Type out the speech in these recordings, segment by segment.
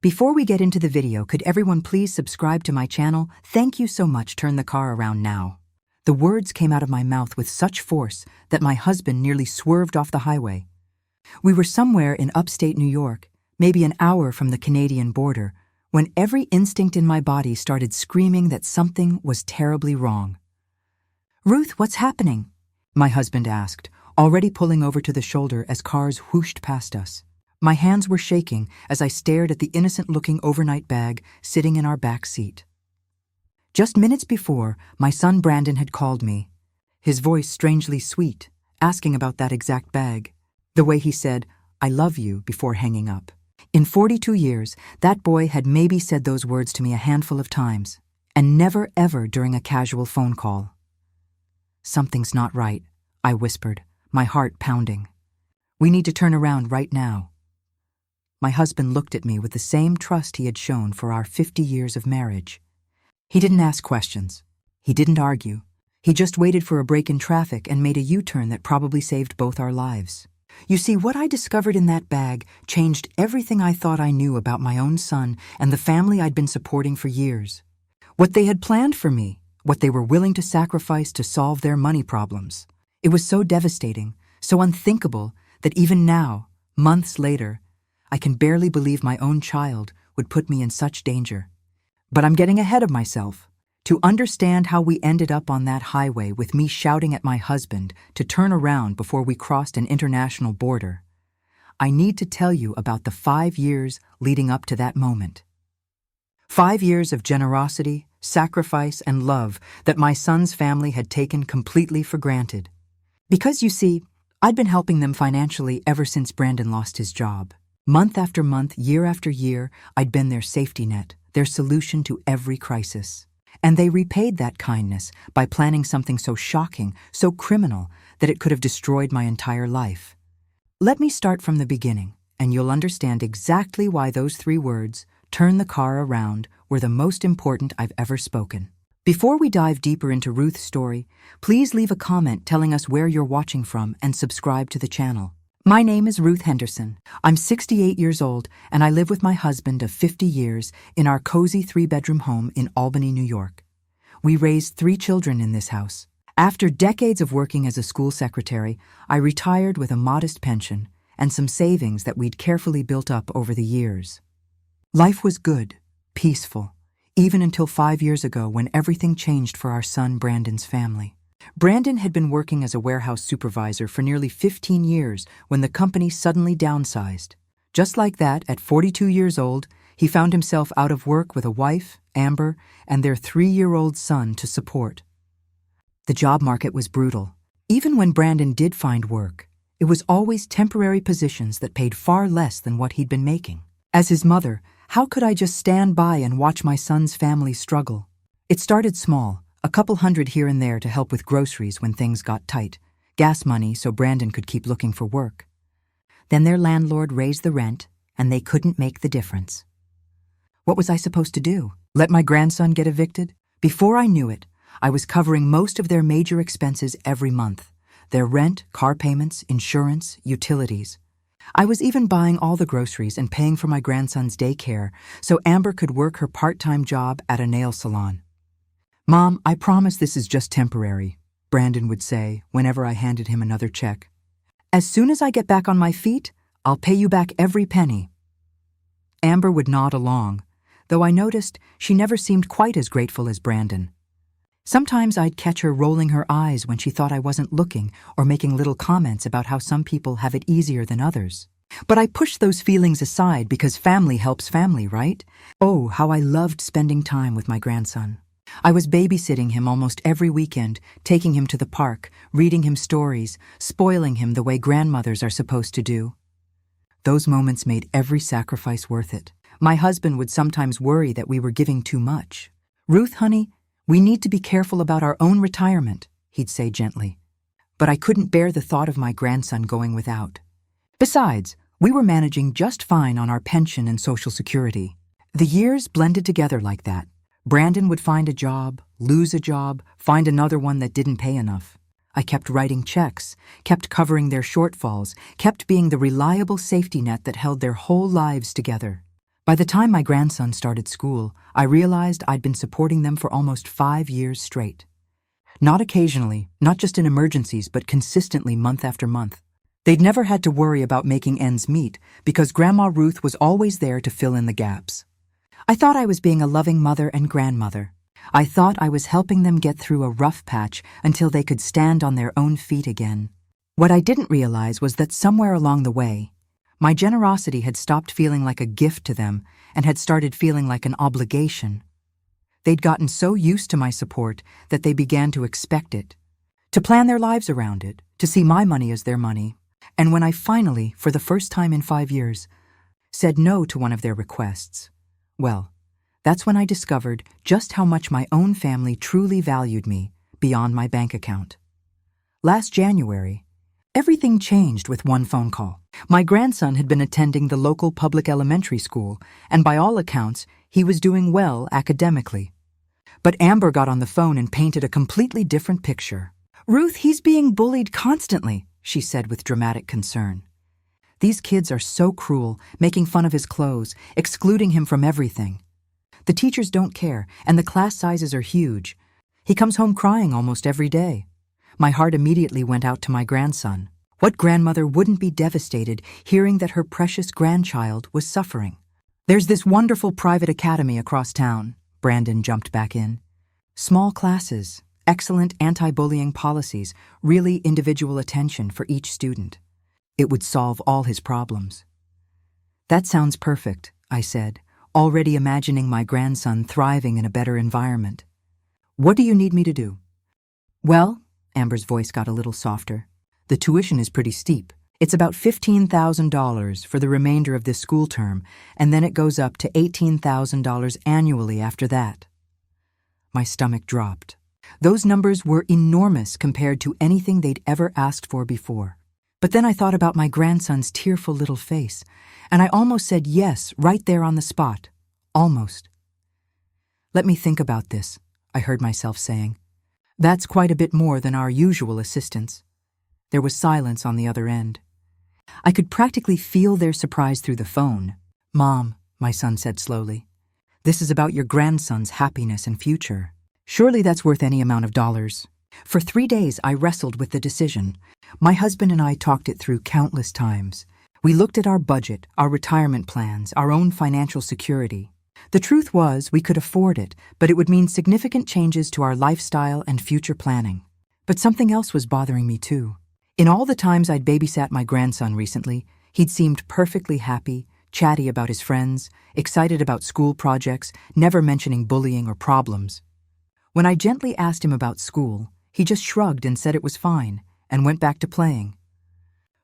Before we get into the video, could everyone please subscribe to my channel? Thank you so much. Turn the car around now. The words came out of my mouth with such force that my husband nearly swerved off the highway. We were somewhere in upstate New York, maybe an hour from the Canadian border, when every instinct in my body started screaming that something was terribly wrong. "Ruth, what's happening?" my husband asked, already pulling over to the shoulder as cars whooshed past us. My hands were shaking as I stared at the innocent-looking overnight bag sitting in our back seat. Just minutes before, my son Brandon had called me, his voice strangely sweet, asking about that exact bag. The way he said, "I love you," before hanging up. In 42 years, that boy had maybe said those words to me a handful of times, and never ever during a casual phone call. "Something's not right," I whispered, my heart pounding. "We need to turn around right now." My husband looked at me with the same trust he had shown for our 50 years of marriage. He didn't ask questions. He didn't argue. He just waited for a break in traffic and made a U-turn that probably saved both our lives. You see, what I discovered in that bag changed everything I thought I knew about my own son and the family I'd been supporting for years. What they had planned for me, what they were willing to sacrifice to solve their money problems. It was so devastating, so unthinkable, that even now, months later, I can barely believe my own child would put me in such danger. But I'm getting ahead of myself. To understand how we ended up on that highway with me shouting at my husband to turn around before we crossed an international border, I need to tell you about the 5 years leading up to that moment. 5 years of generosity, sacrifice, and love that my son's family had taken completely for granted. Because, you see, I'd been helping them financially ever since Brandon lost his job. Month after month, year after year, I'd been their safety net, their solution to every crisis. And they repaid that kindness by planning something so shocking, so criminal, that it could have destroyed my entire life. Let me start from the beginning, and you'll understand exactly why those 3 words, "turn the car around," were the most important I've ever spoken. Before we dive deeper into Ruth's story, please leave a comment telling us where you're watching from and subscribe to the channel. My name is Ruth Henderson. I'm 68 years old, and I live with my husband of 50 years in our cozy 3-bedroom home in Albany, New York. We raised 3 children in this house. After decades of working as a school secretary, I retired with a modest pension and some savings that we'd carefully built up over the years. Life was good, peaceful, even until 5 years ago when everything changed for our son Brandon's family. Brandon had been working as a warehouse supervisor for nearly 15 years when the company suddenly downsized. Just like that, at 42 years old, he found himself out of work with a wife, Amber, and their 3-year-old son to support. The job market was brutal. Even when Brandon did find work, it was always temporary positions that paid far less than what he'd been making. As his mother, how could I just stand by and watch my son's family struggle? It started small. A couple hundred here and there to help with groceries when things got tight, gas money so Brandon could keep looking for work. Then their landlord raised the rent, and they couldn't make the difference. What was I supposed to do? Let my grandson get evicted? Before I knew it, I was covering most of their major expenses every month: their rent, car payments, insurance, utilities. I was even buying all the groceries and paying for my grandson's daycare so Amber could work her part-time job at a nail salon. "Mom, I promise this is just temporary," Brandon would say whenever I handed him another check. "As soon as I get back on my feet, I'll pay you back every penny." Amber would nod along, though I noticed she never seemed quite as grateful as Brandon. Sometimes I'd catch her rolling her eyes when she thought I wasn't looking or making little comments about how some people have it easier than others. But I pushed those feelings aside because family helps family, right? Oh, how I loved spending time with my grandson. I was babysitting him almost every weekend, taking him to the park, reading him stories, spoiling him the way grandmothers are supposed to do. Those moments made every sacrifice worth it. My husband would sometimes worry that we were giving too much. "Ruth, honey, we need to be careful about our own retirement," he'd say gently. But I couldn't bear the thought of my grandson going without. Besides, we were managing just fine on our pension and Social Security. The years blended together like that. Brandon would find a job, lose a job, find another one that didn't pay enough. I kept writing checks, kept covering their shortfalls, kept being the reliable safety net that held their whole lives together. By the time my grandson started school, I realized I'd been supporting them for almost 5 years straight. Not occasionally, not just in emergencies, but consistently month after month. They'd never had to worry about making ends meet because Grandma Ruth was always there to fill in the gaps. I thought I was being a loving mother and grandmother. I thought I was helping them get through a rough patch until they could stand on their own feet again. What I didn't realize was that somewhere along the way, my generosity had stopped feeling like a gift to them and had started feeling like an obligation. They'd gotten so used to my support that they began to expect it, to plan their lives around it, to see my money as their money. And when I finally, for the first time in 5 years, said no to one of their requests, well, that's when I discovered just how much my own family truly valued me beyond my bank account. Last January, everything changed with one phone call. My grandson had been attending the local public elementary school, and by all accounts, he was doing well academically. But Amber got on the phone and painted a completely different picture. "Ruth, he's being bullied constantly," she said with dramatic concern. "These kids are so cruel, making fun of his clothes, excluding him from everything. The teachers don't care, and the class sizes are huge. He comes home crying almost every day." My heart immediately went out to my grandson. What grandmother wouldn't be devastated hearing that her precious grandchild was suffering? "There's this wonderful private academy across town," Brandon jumped back in. "Small classes, excellent anti-bullying policies, really individual attention for each student. It would solve all his problems." "That sounds perfect," I said, already imagining my grandson thriving in a better environment. "What do you need me to do?" "Well," Amber's voice got a little softer, "the tuition is pretty steep. It's about $15,000 for the remainder of this school term, and then it goes up to $18,000 annually after that." My stomach dropped. Those numbers were enormous compared to anything they'd ever asked for before. But then I thought about my grandson's tearful little face, and I almost said yes right there on the spot. Almost. "Let me think about this," I heard myself saying. "That's quite a bit more than our usual assistance." There was silence on the other end. I could practically feel their surprise through the phone. "Mom," my son said slowly, "this is about your grandson's happiness and future. Surely that's worth any amount of dollars." For 3 days I wrestled with the decision. My husband and I talked it through countless times. We looked at our budget, our retirement plans, our own financial security. The truth was, we could afford it, but it would mean significant changes to our lifestyle and future planning. But something else was bothering me too. In all the times I'd babysat my grandson recently, he'd seemed perfectly happy, chatty about his friends, excited about school projects, never mentioning bullying or problems. When I gently asked him about school, he just shrugged and said it was fine, and went back to playing.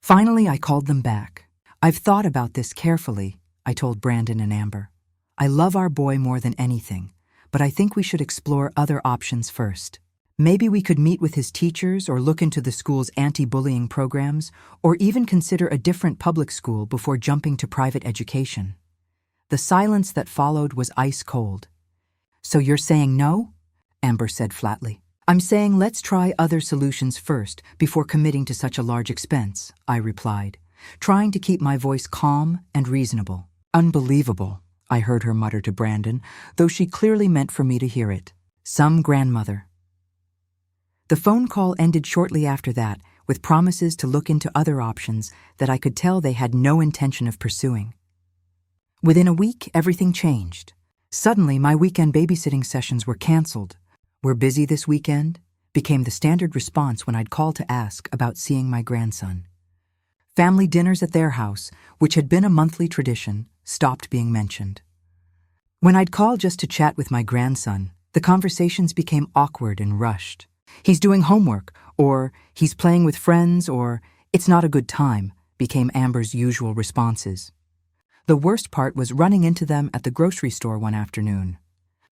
Finally, I called them back. "I've thought about this carefully," I told Brandon and Amber. "I love our boy more than anything, but I think we should explore other options first. Maybe we could meet with his teachers or look into the school's anti-bullying programs, or even consider a different public school before jumping to private education." The silence that followed was ice cold. "So you're saying no?" Amber said flatly. "I'm saying let's try other solutions first before committing to such a large expense," I replied, trying to keep my voice calm and reasonable. "Unbelievable," I heard her mutter to Brandon, though she clearly meant for me to hear it. Some grandmother. The phone call ended shortly after that, with promises to look into other options that I could tell they had no intention of pursuing. Within a week, everything changed. Suddenly, my weekend babysitting sessions were canceled. "We're busy this weekend," became the standard response when I'd call to ask about seeing my grandson. Family dinners at their house, which had been a monthly tradition, stopped being mentioned. When I'd call just to chat with my grandson, the conversations became awkward and rushed. "He's doing homework," or "he's playing with friends," or "it's not a good time," became Amber's usual responses. The worst part was running into them at the grocery store one afternoon.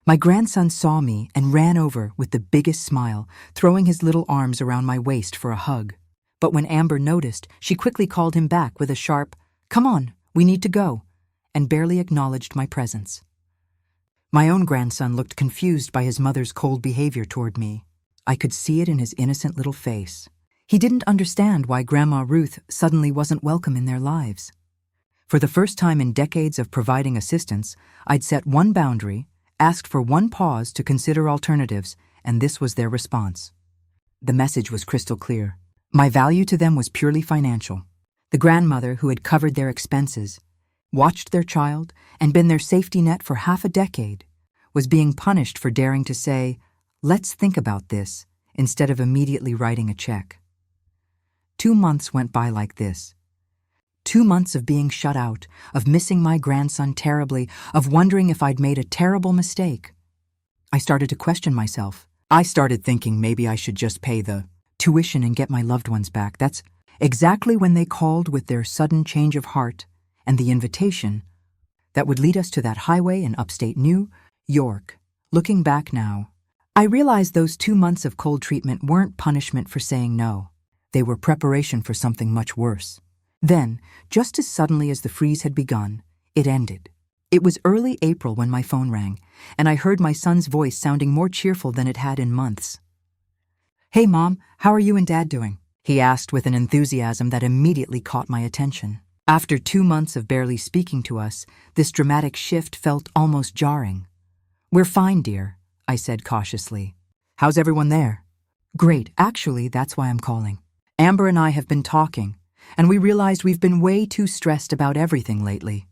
My grandson saw me and ran over with the biggest smile, throwing his little arms around my waist for a hug. But when Amber noticed, she quickly called him back with a sharp, "Come on, we need to go," and barely acknowledged my presence. My own grandson looked confused by his mother's cold behavior toward me. I could see it in his innocent little face. He didn't understand why Grandma Ruth suddenly wasn't welcome in their lives. For the first time in decades of providing assistance, I'd set one boundary, asked for one pause to consider alternatives, and this was their response. The message was crystal clear. My value to them was purely financial. The grandmother who had covered their expenses, watched their child, and been their safety net for half a decade, was being punished for daring to say, "Let's think about this," instead of immediately writing a check. 2 months went by like this. 2 months of being shut out, of missing my grandson terribly, of wondering if I'd made a terrible mistake. I started to question myself. I started thinking maybe I should just pay the tuition and get my loved ones back. That's exactly when they called with their sudden change of heart and the invitation that would lead us to that highway in upstate New York. Looking back now, I realized those 2 months of cold treatment weren't punishment for saying no. They were preparation for something much worse. Then, just as suddenly as the freeze had begun, it ended. It was early April when my phone rang, and I heard my son's voice sounding more cheerful than it had in months. "Hey, Mom, how are you and Dad doing?" he asked with an enthusiasm that immediately caught my attention. After 2 months of barely speaking to us, this dramatic shift felt almost jarring. "We're fine, dear," I said cautiously. "How's everyone there?" "Great, actually, that's why I'm calling. Amber and I have been talking, and we realized we've been way too stressed about everything lately.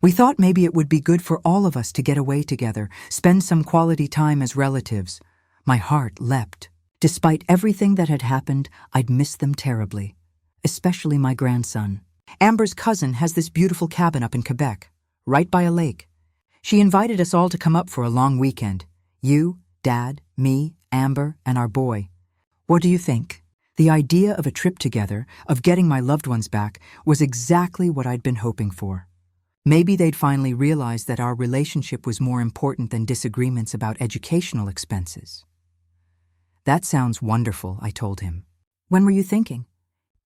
We thought maybe it would be good for all of us to get away together, spend some quality time as relatives." My heart leapt. Despite everything that had happened, I'd missed them terribly, especially my grandson. Amber's cousin has this beautiful cabin up in Quebec, right by a lake. She invited us all to come up for a long weekend. You, Dad, me, Amber, and our boy. What do you think? The idea of a trip together, of getting my loved ones back, was exactly what I'd been hoping for. Maybe they'd finally realized that our relationship was more important than disagreements about educational expenses. "That sounds wonderful," I told him. "When were you thinking?"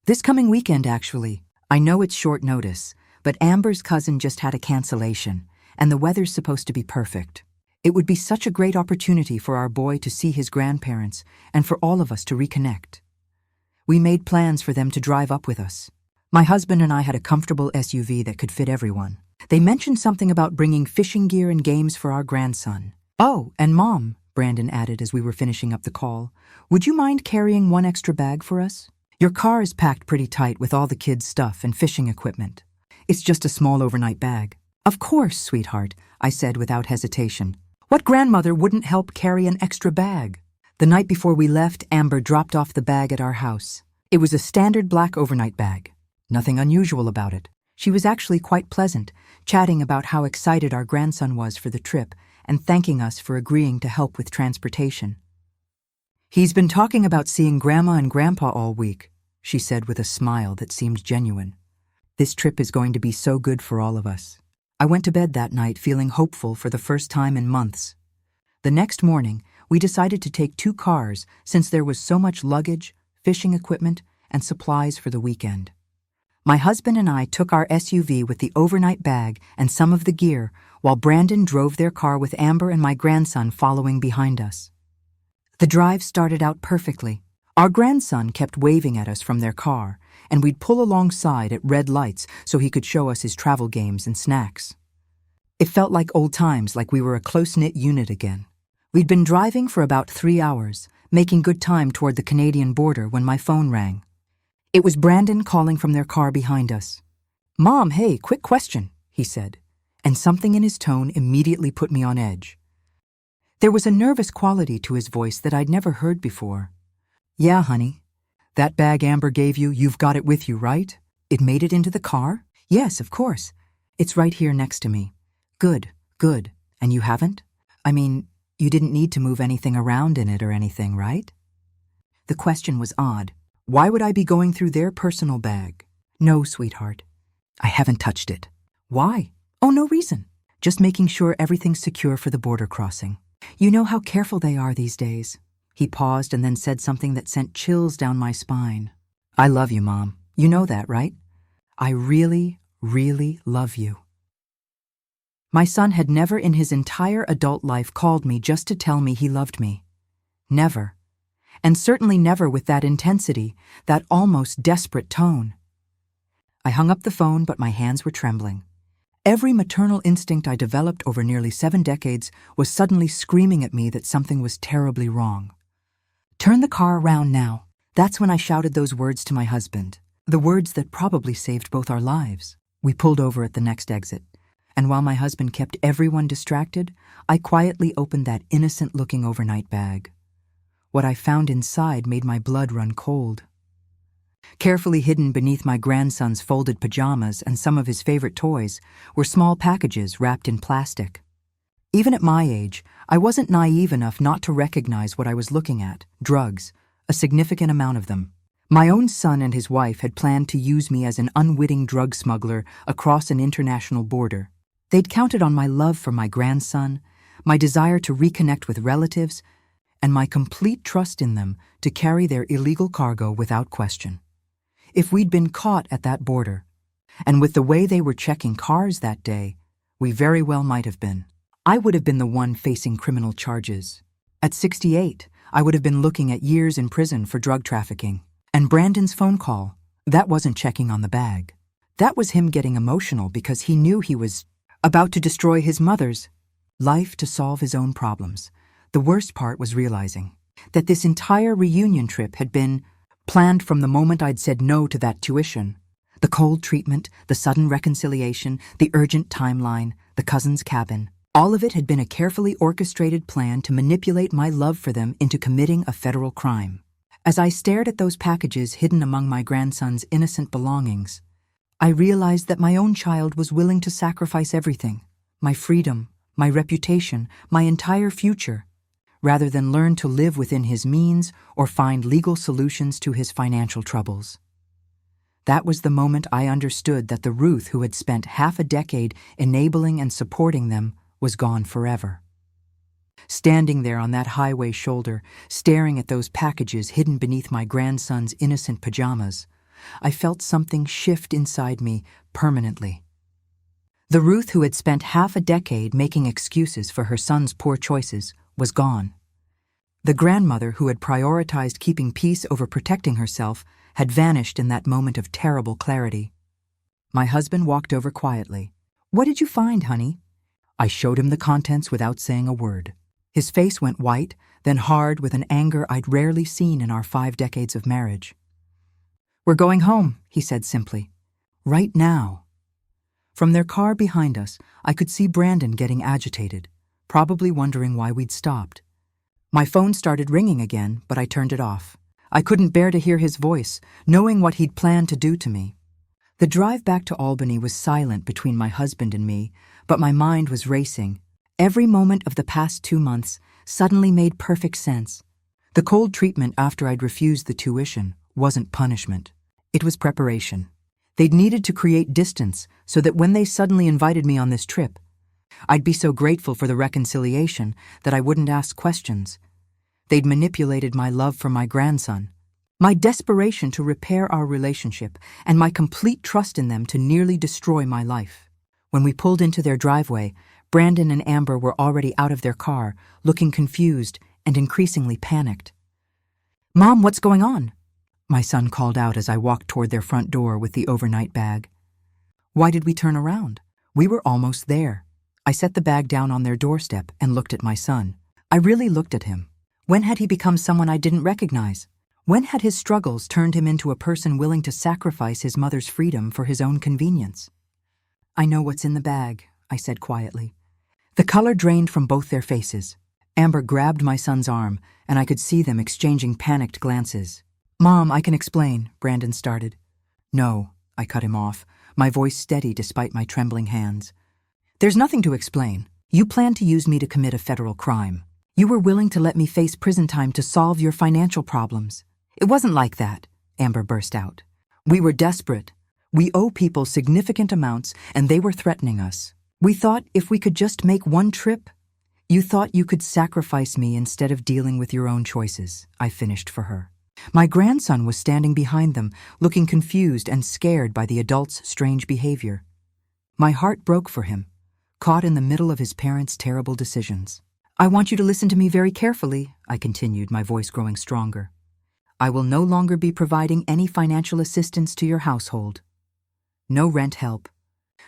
"This coming weekend, actually. I know it's short notice, but Amber's cousin just had a cancellation, and the weather's supposed to be perfect. It would be such a great opportunity for our boy to see his grandparents and for all of us to reconnect." We made plans for them to drive up with us. My husband and I had a comfortable SUV that could fit everyone. They mentioned something about bringing fishing gear and games for our grandson. "Oh, and Mom," Brandon added as we were finishing up the call, "would you mind carrying one extra bag for us? Your car is packed pretty tight with all the kids' stuff and fishing equipment. It's just a small overnight bag." "Of course, sweetheart," I said without hesitation. What grandmother wouldn't help carry an extra bag? The night before we left, Amber dropped off the bag at our house. It was a standard black overnight bag. Nothing unusual about it. She was actually quite pleasant, chatting about how excited our grandson was for the trip and thanking us for agreeing to help with transportation. "He's been talking about seeing Grandma and Grandpa all week," she said with a smile that seemed genuine. "This trip is going to be so good for all of us." I went to bed that night feeling hopeful for the first time in months. The next morning, we decided to take 2 cars since there was so much luggage, fishing equipment, and supplies for the weekend. My husband and I took our SUV with the overnight bag and some of the gear, while Brandon drove their car with Amber and my grandson following behind us. The drive started out perfectly. Our grandson kept waving at us from their car, and we'd pull alongside at red lights so he could show us his travel games and snacks. It felt like old times, like we were a close-knit unit again. We'd been driving for about 3 hours, making good time toward the Canadian border when my phone rang. It was Brandon calling from their car behind us. "Mom, hey, quick question," he said, and something in his tone immediately put me on edge. There was a nervous quality to his voice that I'd never heard before. "Yeah, honey. That bag Amber gave you, you've got it with you, right? It made it into the car?" "Yes, of course. It's right here next to me." "Good, good. And you haven't? I mean, you didn't need to move anything around in it or anything, right?" The question was odd. Why would I be going through their personal bag? "No, sweetheart. I haven't touched it." "Why?" "Oh, no reason. Just making sure everything's secure for the border crossing. You know how careful they are these days." He paused and then said something that sent chills down my spine. "I love you, Mom. You know that, right? I really, really love you." My son had never in his entire adult life called me just to tell me he loved me. Never. And certainly never with that intensity, that almost desperate tone. I hung up the phone, but my hands were trembling. Every maternal instinct I developed over nearly 7 decades was suddenly screaming at me that something was terribly wrong. "Turn the car around now." That's when I shouted those words to my husband, the words that probably saved both our lives. We pulled over at the next exit, and while my husband kept everyone distracted, I quietly opened that innocent-looking overnight bag. What I found inside made my blood run cold. Carefully hidden beneath my grandson's folded pajamas and some of his favorite toys were small packages wrapped in plastic. Even at my age, I wasn't naive enough not to recognize what I was looking at: drugs, a significant amount of them. My own son and his wife had planned to use me as an unwitting drug smuggler across an international border. They'd counted on my love for my grandson, my desire to reconnect with relatives, and my complete trust in them to carry their illegal cargo without question. If we'd been caught at that border, and with the way they were checking cars that day, we very well might have been. I would have been the one facing criminal charges. At 68, I would have been looking at years in prison for drug trafficking. And Brandon's phone call, that wasn't checking on the bag. That was him getting emotional because he knew he was about to destroy his mother's life to solve his own problems. The worst part was realizing that this entire reunion trip had been planned from the moment I'd said no to that tuition. The cold treatment, the sudden reconciliation, the urgent timeline, the cousin's cabin. All of it had been a carefully orchestrated plan to manipulate my love for them into committing a federal crime. As I stared at those packages hidden among my grandson's innocent belongings, I realized that my own child was willing to sacrifice everything: my freedom, my reputation, my entire future, rather than learn to live within his means or find legal solutions to his financial troubles. That was the moment I understood that the Ruth who had spent half a decade enabling and supporting them was gone forever. Standing there on that highway shoulder, staring at those packages hidden beneath my grandson's innocent pajamas, I felt something shift inside me permanently. The Ruth who had spent half a decade making excuses for her son's poor choices was gone. The grandmother who had prioritized keeping peace over protecting herself had vanished in that moment of terrible clarity. My husband walked over quietly. "What did you find, honey?" I showed him the contents without saying a word. His face went white, then hard with an anger I'd rarely seen in our 5 decades of marriage. "We're going home," he said simply. "Right now." From their car behind us, I could see Brandon getting agitated, probably wondering why we'd stopped. My phone started ringing again, but I turned it off. I couldn't bear to hear his voice, knowing what he'd planned to do to me. The drive back to Albany was silent between my husband and me, but my mind was racing. Every moment of the past 2 months suddenly made perfect sense. The cold treatment after I'd refused the tuition wasn't punishment. It was preparation. They'd needed to create distance so that when they suddenly invited me on this trip, I'd be so grateful for the reconciliation that I wouldn't ask questions. They'd manipulated my love for my grandson, my desperation to repair our relationship, and my complete trust in them to nearly destroy my life. When we pulled into their driveway, Brandon and Amber were already out of their car, looking confused and increasingly panicked. "Mom, what's going on?" my son called out as I walked toward their front door with the overnight bag. Why did we turn around? We were almost there. I set the bag down on their doorstep and looked at my son. I really looked at him. When had he become someone I didn't recognize? When had his struggles turned him into a person willing to sacrifice his mother's freedom for his own convenience? "I know what's in the bag," I said quietly. The color drained from both their faces. Amber grabbed my son's arm, and I could see them exchanging panicked glances. "Mom, I can explain," Brandon started. "No," I cut him off, my voice steady despite my trembling hands. "There's nothing to explain. You planned to use me to commit a federal crime. You were willing to let me face prison time to solve your financial problems." "It wasn't like that," Amber burst out. "We were desperate. We owe people significant amounts, and they were threatening us. We thought if we could just make one trip." "You thought you could sacrifice me instead of dealing with your own choices," I finished for her. My grandson was standing behind them, looking confused and scared by the adult's strange behavior. My heart broke for him, caught in the middle of his parents' terrible decisions. "I want you to listen to me very carefully," I continued, my voice growing stronger. "I will no longer be providing any financial assistance to your household. No rent help.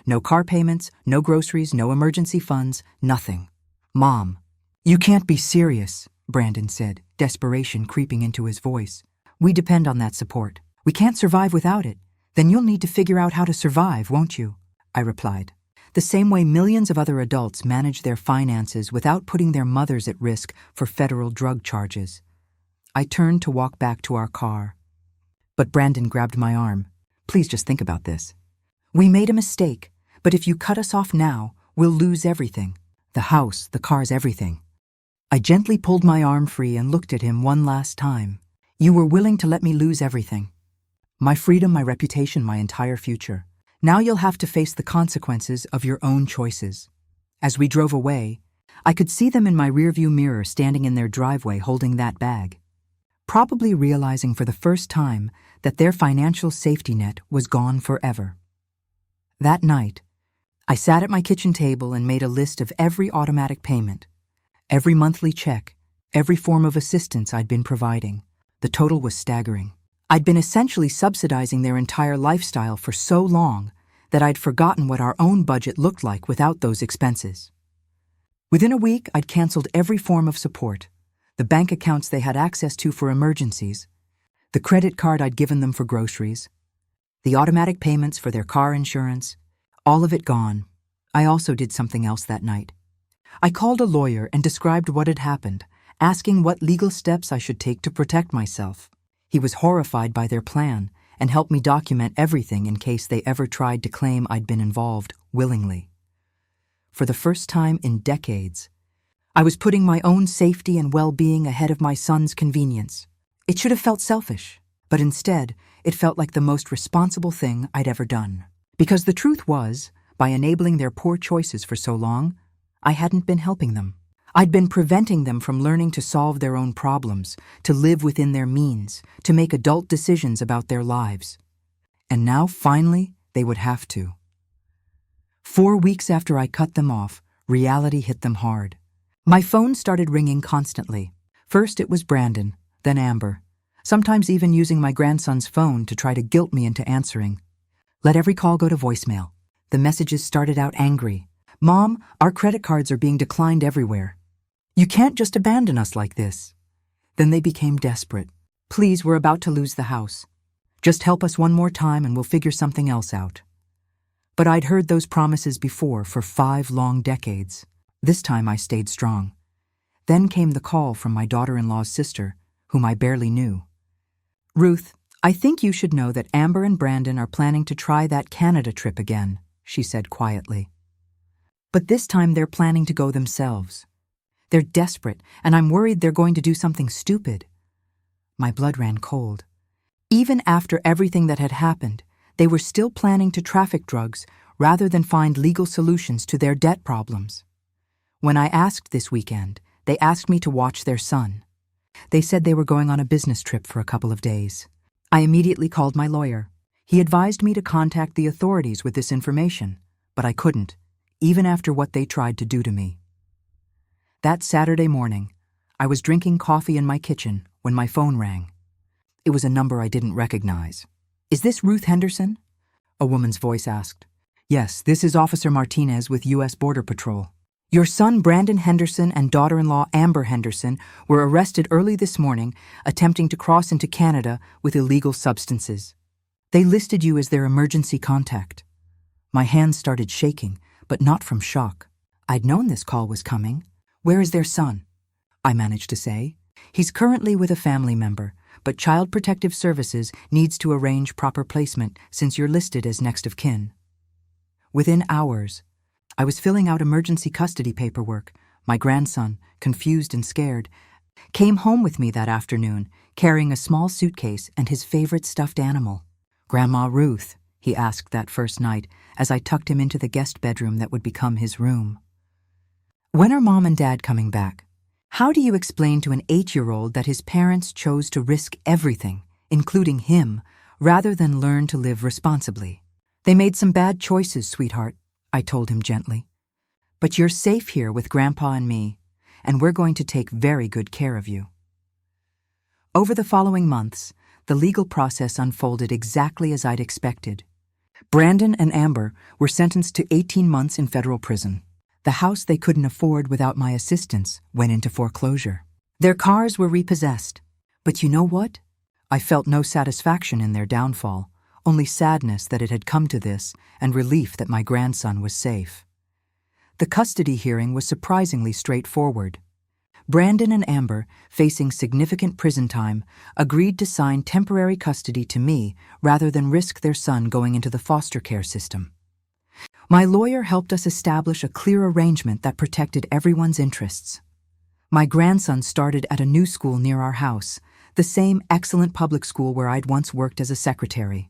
No car payments, no groceries, no emergency funds, nothing. Mom, you can't be serious, Brandon said, desperation creeping into his voice. We depend on that support. We can't survive without it. Then you'll need to figure out how to survive, won't you? I replied. The same way millions of other adults manage their finances without putting their mothers at risk for federal drug charges. I turned to walk back to our car. But Brandon grabbed my arm. Please just think about this. We made a mistake, but if you cut us off now, we'll lose everything. The house, the cars, everything. I gently pulled my arm free and looked at him one last time. You were willing to let me lose everything. My freedom, my reputation, my entire future. Now you'll have to face the consequences of your own choices. As we drove away, I could see them in my rearview mirror standing in their driveway holding that bag, probably realizing for the first time that their financial safety net was gone forever. That night, I sat at my kitchen table and made a list of every automatic payment, every monthly check, every form of assistance I'd been providing. The total was staggering. I'd been essentially subsidizing their entire lifestyle for so long that I'd forgotten what our own budget looked like without those expenses. Within a week, I'd canceled every form of support, the bank accounts they had access to for emergencies, the credit card I'd given them for groceries, the automatic payments for their car insurance, all of it gone. I also did something else that night. I called a lawyer and described what had happened, asking what legal steps I should take to protect myself. He was horrified by their plan and helped me document everything in case they ever tried to claim I'd been involved willingly. For the first time in decades, I was putting my own safety and well-being ahead of my son's convenience. It should have felt selfish, but instead, it felt like the most responsible thing I'd ever done. Because the truth was, by enabling their poor choices for so long, I hadn't been helping them. I'd been preventing them from learning to solve their own problems, to live within their means, to make adult decisions about their lives. And now, finally, they would have to. 4 weeks after I cut them off, reality hit them hard. My phone started ringing constantly. First it was Brandon, then Amber, sometimes even using my grandson's phone to try to guilt me into answering. Let every call go to voicemail. The messages started out angry. Mom, our credit cards are being declined everywhere. You can't just abandon us like this. Then they became desperate. Please, we're about to lose the house. Just help us one more time and we'll figure something else out. But I'd heard those promises before for 5 long decades. This time I stayed strong. Then came the call from my daughter-in-law's sister, whom I barely knew. Ruth, I think you should know that Amber and Brandon are planning to try that Canada trip again, she said quietly. But this time they're planning to go themselves. They're desperate, and I'm worried they're going to do something stupid. My blood ran cold. Even after everything that had happened, they were still planning to traffic drugs rather than find legal solutions to their debt problems. When I asked this weekend, they asked me to watch their son. They said they were going on a business trip for a couple of days. I immediately called my lawyer. He advised me to contact the authorities with this information, but I couldn't, even after what they tried to do to me. That Saturday morning, I was drinking coffee in my kitchen when my phone rang. It was a number I didn't recognize. Is this Ruth Henderson? A woman's voice asked. Yes, this is Officer Martinez with U.S. Border Patrol. Your son Brandon Henderson and daughter-in-law Amber Henderson were arrested early this morning attempting to cross into Canada with illegal substances. They listed you as their emergency contact. My hands started shaking, but not from shock. I'd known this call was coming. Where is their son? I managed to say. He's currently with a family member, but Child Protective Services needs to arrange proper placement since you're listed as next of kin. Within hours, I was filling out emergency custody paperwork. My grandson, confused and scared, came home with me that afternoon, carrying a small suitcase and his favorite stuffed animal. Grandma Ruth, he asked that first night as I tucked him into the guest bedroom that would become his room. When are Mom and Dad coming back? How do you explain to an 8-year-old that his parents chose to risk everything, including him, rather than learn to live responsibly? They made some bad choices, sweetheart, I told him gently. But you're safe here with Grandpa and me, and we're going to take very good care of you. Over the following months, the legal process unfolded exactly as I'd expected. Brandon and Amber were sentenced to 18 months in federal prison. The house they couldn't afford without my assistance went into foreclosure. Their cars were repossessed. But you know what? I felt no satisfaction in their downfall, only sadness that it had come to this and relief that my grandson was safe. The custody hearing was surprisingly straightforward. Brandon and Amber, facing significant prison time, agreed to sign temporary custody to me rather than risk their son going into the foster care system. My lawyer helped us establish a clear arrangement that protected everyone's interests. My grandson started at a new school near our house, the same excellent public school where I'd once worked as a secretary.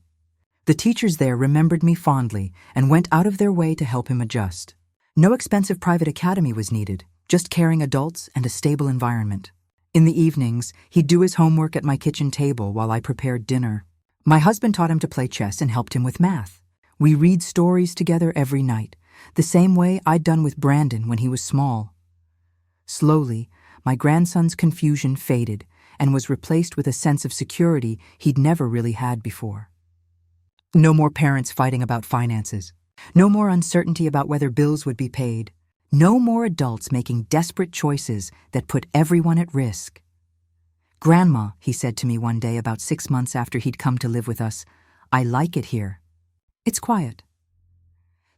The teachers there remembered me fondly and went out of their way to help him adjust. No expensive private academy was needed, just caring adults and a stable environment. In the evenings, he'd do his homework at my kitchen table while I prepared dinner. My husband taught him to play chess and helped him with math. We read stories together every night, the same way I'd done with Brandon when he was small. Slowly, my grandson's confusion faded and was replaced with a sense of security he'd never really had before. No more parents fighting about finances. No more uncertainty about whether bills would be paid. No more adults making desperate choices that put everyone at risk. "Grandma," he said to me one day about 6 months after he'd come to live with us, "I like it here. It's quiet."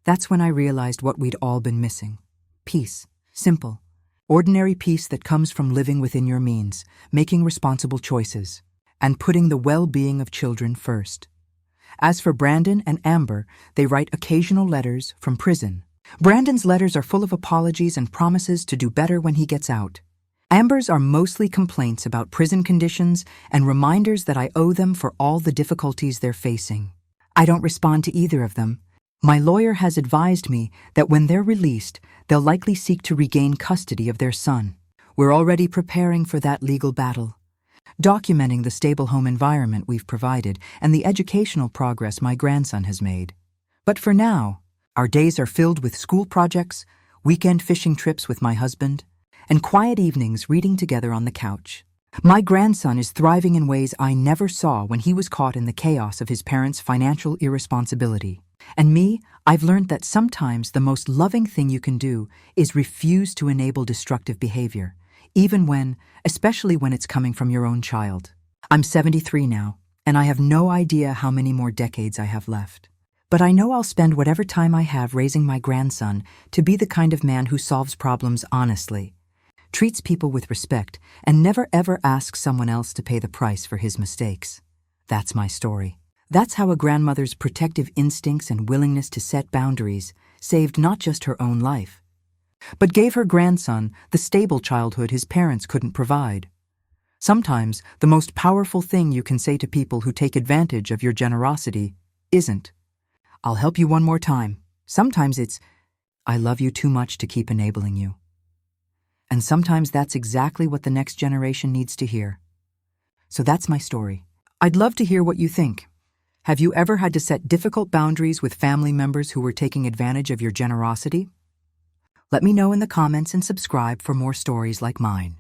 That's when I realized what we'd all been missing. Peace. Simple. Ordinary peace that comes from living within your means, making responsible choices, and putting the well-being of children first. As for Brandon and Amber, they write occasional letters from prison. Brandon's letters are full of apologies and promises to do better when he gets out. Amber's are mostly complaints about prison conditions and reminders that I owe them for all the difficulties they're facing. I don't respond to either of them. My lawyer has advised me that when they're released, they'll likely seek to regain custody of their son. We're already preparing for that legal battle, documenting the stable home environment we've provided and the educational progress my grandson has made. But for now, our days are filled with school projects, weekend fishing trips with my husband, and quiet evenings reading together on the couch. My grandson is thriving in ways I never saw when he was caught in the chaos of his parents' financial irresponsibility. And me, I've learned that sometimes the most loving thing you can do is refuse to enable destructive behavior, especially when it's coming from your own child. I'm 73 now, and I have no idea how many more decades I have left. But I know I'll spend whatever time I have raising my grandson to be the kind of man who solves problems honestly, treats people with respect, and never ever asks someone else to pay the price for his mistakes. That's my story. That's how a grandmother's protective instincts and willingness to set boundaries saved not just her own life, but gave her grandson the stable childhood his parents couldn't provide. Sometimes the most powerful thing you can say to people who take advantage of your generosity isn't, "I'll help you one more time." Sometimes it's, "I love you too much to keep enabling you." And sometimes that's exactly what the next generation needs to hear. So that's my story. I'd love to hear what you think. Have you ever had to set difficult boundaries with family members who were taking advantage of your generosity? Let me know in the comments and subscribe for more stories like mine.